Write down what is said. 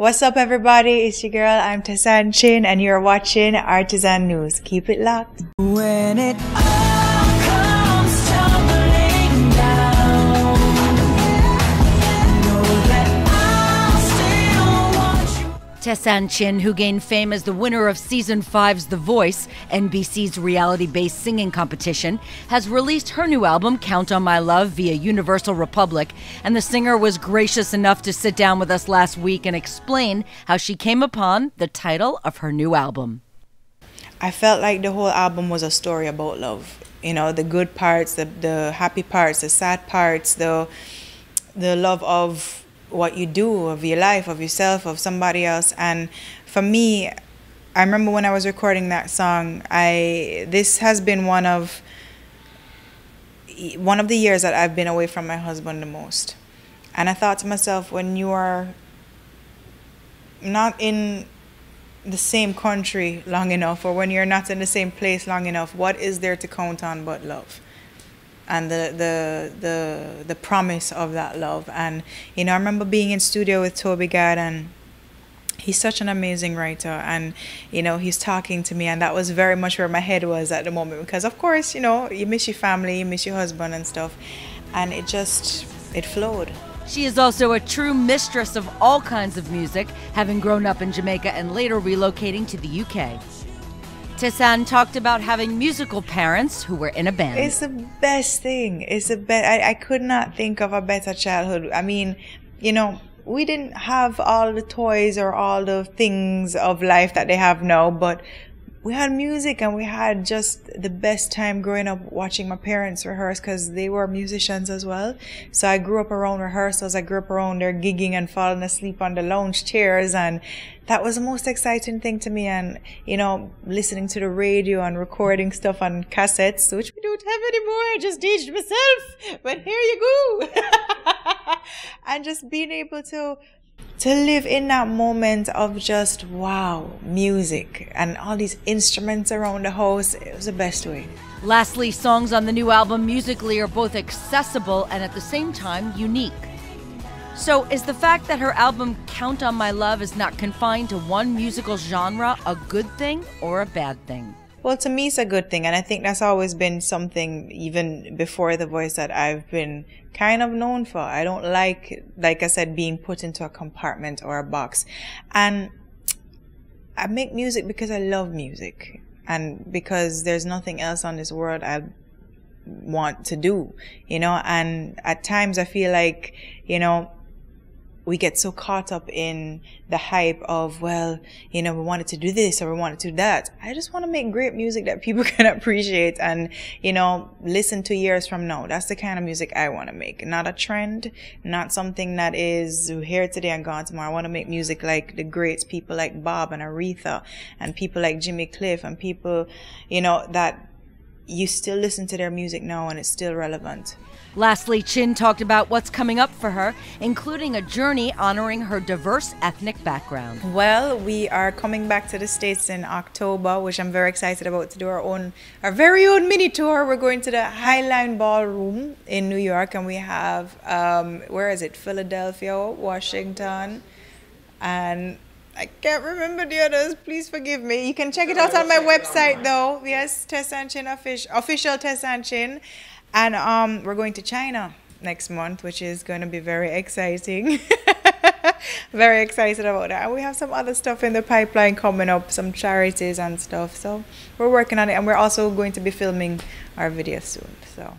What's up, everybody? It's your girl, I'm Tessanne Chin, and you're watching Artisan News. Keep it locked. When it all comes tumbling down, know that I'll still want you. Tessanne Chin, who gained fame as the winner of Season 5's The Voice, NBC's reality-based singing competition, has released her new album, Count on My Love, via Universal Republic, and the singer was gracious enough to sit down with us last week and explain how she came upon the title of her new album. I felt like the whole album was a story about love. You know, the good parts, the happy parts, the sad parts, the love of what you do, of your life, of yourself, of somebody else. And for me, I remember when I was recording that song, this has been one of the years that I've been away from my husband the most. And I thought to myself, when you are not in the same country long enough, or when you're not in the same place long enough, what is there to count on but love? And the promise of that love. And you know, I remember being in studio with Toby God, and he's such an amazing writer, and you know, he's talking to me, and that was very much where my head was at the moment, because of course, you know, you miss your family, you miss your husband and stuff, and it flowed. She is also a true mistress of all kinds of music, having grown up in Jamaica and later relocating to the UK. Tessanne talked about having musical parents who were in a band. It's the best thing. I could not think of a better childhood. I mean, you know, we didn't have all the toys or all the things of life that they have now, but we had music, and we had just the best time growing up watching my parents rehearse, because they were musicians as well. So I grew up around rehearsals. I grew up around their gigging and falling asleep on the lounge chairs, and that was the most exciting thing to me. And you know, listening to the radio and recording stuff on cassettes, which we don't have anymore. I just aged myself, but here you go. And just being able to live in that moment of just, wow, music and all these instruments around the house, it was the best way. Lastly, songs on the new album musically are both accessible and at the same time unique. So is the fact that her album Count on My Love is not confined to one musical genre a good thing or a bad thing? Well, to me, it's a good thing, and I think that's always been something, even before The Voice, that I've been kind of known for. I don't like I said, being put into a compartment or a box. And I make music because I love music, and because there's nothing else on this world I want to do, you know. And at times I feel like, you know, we get so caught up in the hype of, well, you know, we wanted to do this or we wanted to do that. I just want to make great music that people can appreciate and, you know, listen to years from now. That's the kind of music I want to make. Not a trend, not something that is here today and gone tomorrow. I want to make music like the greats, people like Bob and Aretha, and people like Jimmy Cliff, and people, you know, that you still listen to their music now and it's still relevant. Lastly, Chin talked about what's coming up for her, including a journey honoring her diverse ethnic background. Well, we are coming back to the States in October, which I'm very excited about, to do our very own mini tour. We're going to the Highline Ballroom in New York, and we have, where is it? Philadelphia, Washington, and I can't remember the others. Please forgive me. You can check it out on my website, though. Yes, Tessanne Chin official Tessanne Chin. And we're going to China next month, which is going to be very exciting. Very excited about that. And we have some other stuff in the pipeline coming up, some charities and stuff. So we're working on it, and we're also going to be filming our video soon. So.